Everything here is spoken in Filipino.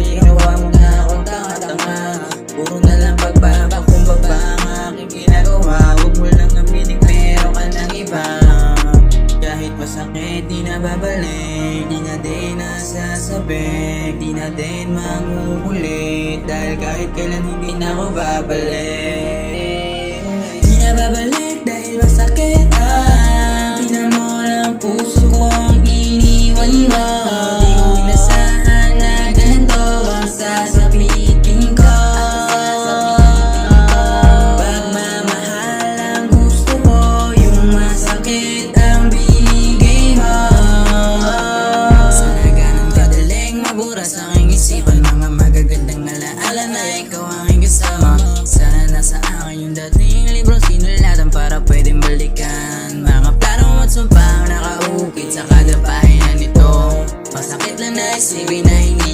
Ginawa mo na akong tanga-tanga. Puro na lang pagpapakumbaba ang aking ginagawa. Huwag mo lang aminin meron ka ng iba. Kahit masakit di na babalik, di na din nasasabik, di na din manguulit. Dahil kahit kailan hindi na ako babalik. Di na babalik dahil masakit. Tingnan mo lang puso kong iniwan mo. Di ko inasahan na ganito ang sasabihin ko. Pagmamahal ang gusto ko, yung masakit ang binigay mo. Sana ganun kadaling mabura sa aking isipan, mga magagandang alaala na ikaw ang aking kasama. Sana nasa akin yung dating librong sinulatan para pwedeng balikan. Mga planong at sumpang nakaukit sa kada pahina nito. Masakit lang na isipin na hindi